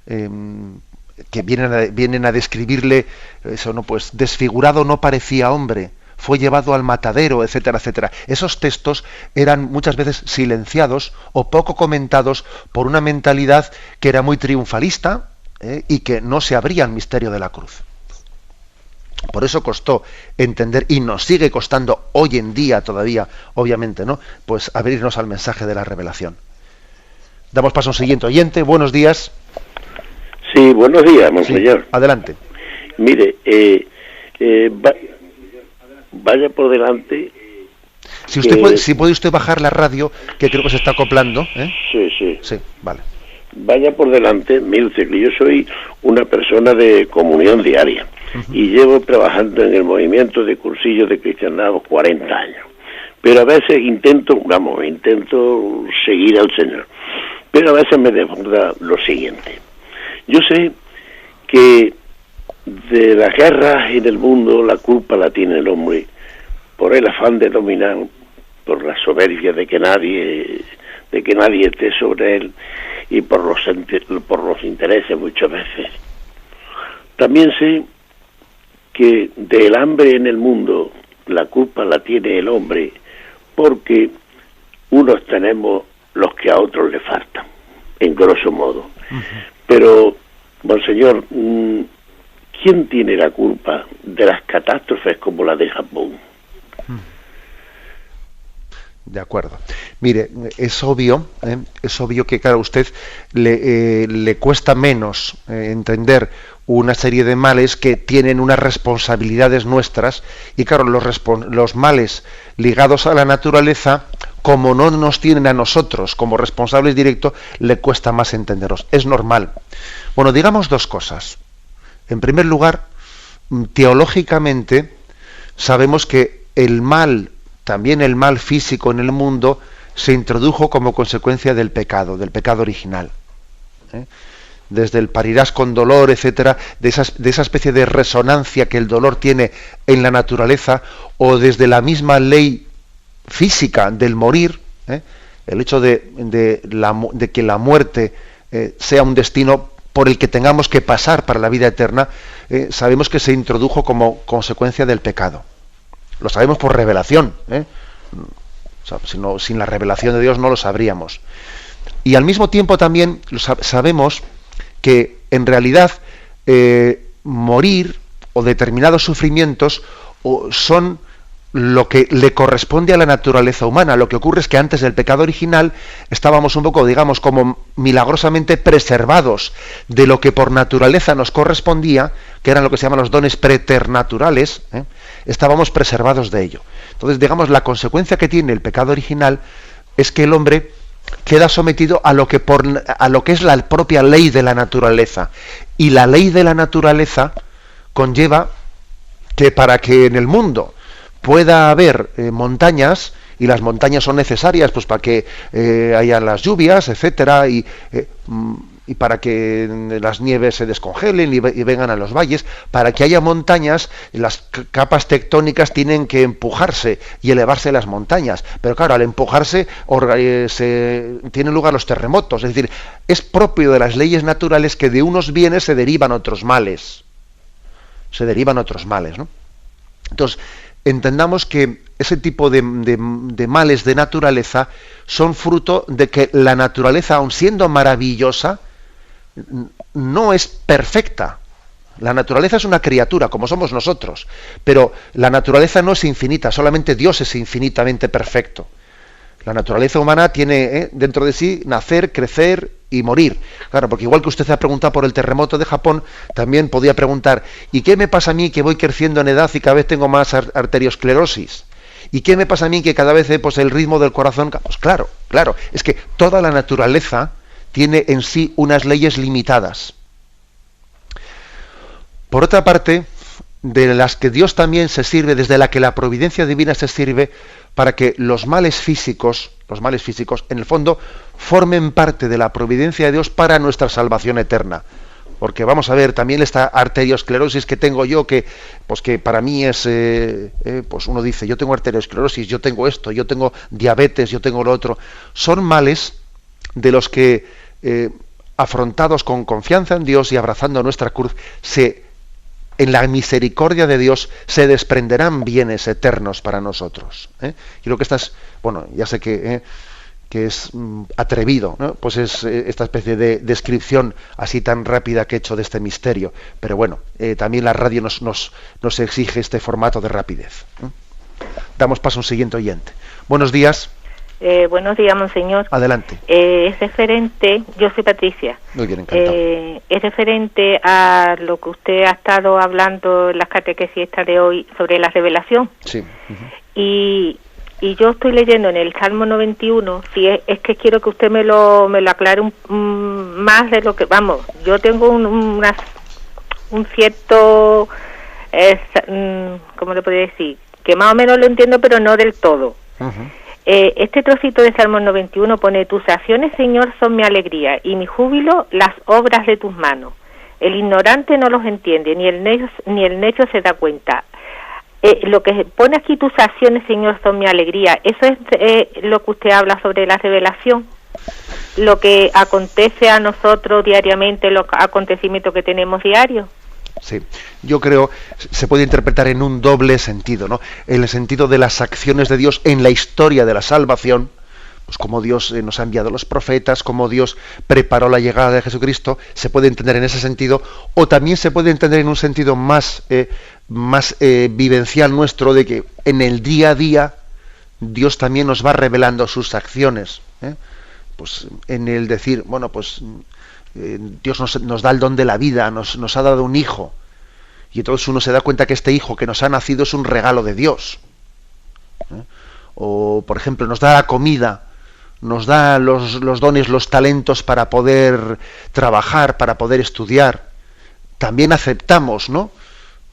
que vienen a describirle eso, no, pues desfigurado no parecía hombre, fue llevado al matadero, etcétera, etcétera. Esos textos eran muchas veces silenciados o poco comentados por una mentalidad que era muy triunfalista, y que no se abría al misterio de la cruz. Por eso costó entender, y nos sigue costando hoy en día todavía, obviamente, ¿no? Pues abrirnos al mensaje de la revelación. Damos paso a un siguiente oyente. Buenos días. Sí, buenos días, monseñor. Sí, adelante. Mire, vaya por delante. Si puede usted bajar la radio, que creo que se está acoplando. Sí, vale. Vaya por delante, mire usted, que yo soy una persona de comunión diaria, y llevo trabajando en el movimiento de cursillos de cristiandad 40 años. pero a veces intento seguir al Señor, pero a veces me desborda lo siguiente. Yo sé que de las guerras en el mundo la culpa la tiene el hombre por el afán de dominar, por la soberbia de que nadie esté sobre él y por los intereses muchas veces. También sé que del hambre en el mundo la culpa la tiene el hombre porque unos tenemos los que a otros le faltan, en grosso modo. Pero, monseñor, ¿quién tiene la culpa de las catástrofes como la de Japón? De acuerdo. Mire, es obvio que, claro, a usted le cuesta menos entender una serie de males que tienen unas responsabilidades nuestras, y claro, los males ligados a la naturaleza, como no nos tienen a nosotros como responsables directos, le cuesta más entenderlos. Es normal. Bueno, digamos dos cosas. En primer lugar, teológicamente sabemos que el mal, también el mal físico en el mundo, se introdujo como consecuencia del pecado original. Desde el parirás con dolor, etcétera, de esa especie de resonancia que el dolor tiene en la naturaleza, o desde la misma ley física del morir, el hecho de que la muerte sea un destino por el que tengamos que pasar para la vida eterna, sabemos que se introdujo como consecuencia del pecado. Lo sabemos por revelación, o sea, sin la revelación de Dios no lo sabríamos. Y al mismo tiempo también sabemos que en realidad morir o determinados sufrimientos son lo que le corresponde a la naturaleza humana. Lo que ocurre es que antes del pecado original estábamos un poco, digamos, como milagrosamente preservados de lo que por naturaleza nos correspondía, que eran lo que se llaman los dones preternaturales, estábamos preservados de ello. Entonces, digamos, la consecuencia que tiene el pecado original es que el hombre queda sometido a lo que es la propia ley de la naturaleza. Y la ley de la naturaleza conlleva que para que en el mundo pueda haber montañas, y las montañas son necesarias pues para que haya las lluvias, etcétera, y para que las nieves se descongelen y vengan a los valles, para que haya montañas, las capas tectónicas tienen que empujarse y elevarse las montañas. Pero claro, al empujarse tienen lugar los terremotos. Es decir, es propio de las leyes naturales que de unos bienes se derivan otros males. ¿No? Entonces, entendamos que ese tipo de males de naturaleza son fruto de que la naturaleza, aun siendo maravillosa, no es perfecta. La naturaleza es una criatura, como somos nosotros, pero la naturaleza no es infinita, solamente Dios es infinitamente perfecto. La naturaleza humana tiene dentro de sí nacer, crecer y morir. Claro, porque igual que usted ha preguntado por el terremoto de Japón, también podía preguntar, ¿y qué me pasa a mí que voy creciendo en edad y cada vez tengo más arteriosclerosis? ¿Y qué me pasa a mí que cada vez pues el ritmo del corazón? Pues claro, es que toda la naturaleza tiene en sí unas leyes limitadas. Por otra parte, de las que Dios también se sirve, desde la que la providencia divina se sirve, para que los males físicos, en el fondo, formen parte de la providencia de Dios para nuestra salvación eterna. Porque vamos a ver, también esta arteriosclerosis que tengo yo, que para mí es, pues uno dice, yo tengo arteriosclerosis, yo tengo esto, yo tengo diabetes, yo tengo lo otro. Son males de los que, afrontados con confianza en Dios y abrazando nuestra cruz, en la misericordia de Dios se desprenderán bienes eternos para nosotros. Creo que ya sé que es atrevido, ¿no? Pues es esta especie de descripción así tan rápida que he hecho de este misterio, pero bueno, también la radio nos exige este formato de rapidez. Damos paso a un siguiente oyente. Buenos días. Buenos días, monseñor. Adelante. Es referente, yo soy Patricia. Muy bien, encantado. Es referente a lo que usted ha estado hablando en las catequesis esta de hoy sobre la revelación. Sí. Y yo estoy leyendo en el Salmo 91, si es que quiero que usted me lo aclare más de lo que, vamos, yo tengo un cierto, ¿cómo le podría decir? Que más o menos lo entiendo, pero no del todo. Este trocito de Salmo 91 pone: tus acciones, Señor, son mi alegría, y mi júbilo las obras de tus manos. El ignorante no los entiende, ni el necio se da cuenta. Lo que pone aquí, tus acciones, Señor, son mi alegría, eso es lo que usted habla sobre la revelación, lo que acontece a nosotros diariamente, los acontecimientos que tenemos diarios. Sí, yo creo se puede interpretar en un doble sentido, ¿no? En el sentido de las acciones de Dios en la historia de la salvación, pues como Dios nos ha enviado los profetas, como Dios preparó la llegada de Jesucristo, se puede entender en ese sentido, o también se puede entender en un sentido más vivencial nuestro, de que en el día a día Dios también nos va revelando sus acciones, pues en el decir, bueno, pues Dios nos da el don de la vida, nos ha dado un hijo, y entonces uno se da cuenta que este hijo que nos ha nacido es un regalo de Dios. O, por ejemplo, nos da la comida, nos da los dones, los talentos para poder trabajar, para poder estudiar. También aceptamos, ¿no?,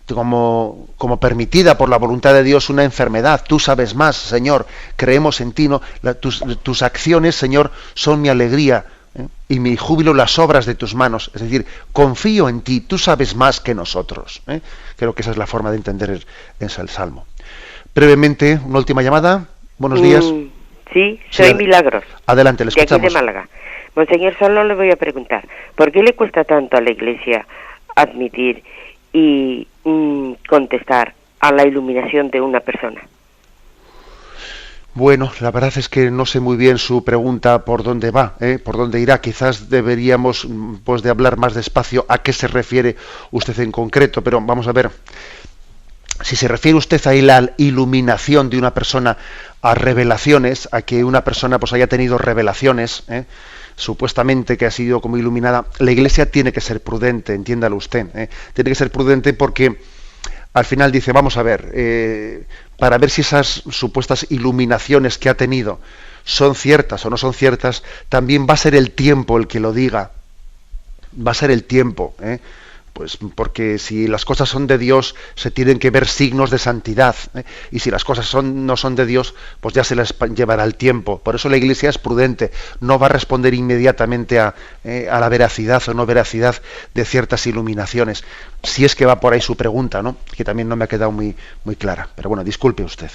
como permitida por la voluntad de Dios, una enfermedad. Tú sabes más, Señor, creemos en ti, ¿no? Tus acciones, Señor, son mi alegría, y mi júbilo las obras de tus manos. Es decir, confío en ti, tú sabes más que nosotros. Creo que esa es la forma de entender el Salmo. Brevemente, una última llamada. Buenos días. Sí, soy Milagros. Adelante, le escuchamos. De aquí de Málaga. Monseñor, solo le voy a preguntar, ¿por qué le cuesta tanto a la Iglesia admitir y contestar a la iluminación de una persona? Bueno, la verdad es que no sé muy bien su pregunta por dónde va, por dónde irá. Quizás deberíamos, pues, de hablar más despacio a qué se refiere usted en concreto, pero vamos a ver. Si se refiere usted a la iluminación de una persona, a revelaciones, a que una persona pues haya tenido revelaciones, supuestamente que ha sido como iluminada, la Iglesia tiene que ser prudente, entiéndalo usted, tiene que ser prudente porque al final dice, vamos a ver, para ver si esas supuestas iluminaciones que ha tenido son ciertas o no son ciertas, también va a ser el tiempo el que lo diga, va a ser el tiempo, pues porque si las cosas son de Dios se tienen que ver signos de santidad, y si las cosas no son de Dios, pues ya se les llevará el tiempo. Por eso la Iglesia es prudente, no va a responder inmediatamente a la veracidad o no veracidad de ciertas iluminaciones, si es que va por ahí su pregunta, ¿no?, que también no me ha quedado muy clara, pero bueno, disculpe usted.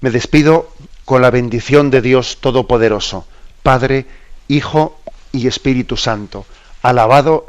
Me despido con la bendición de Dios Todopoderoso, Padre, Hijo y Espíritu Santo. Alabado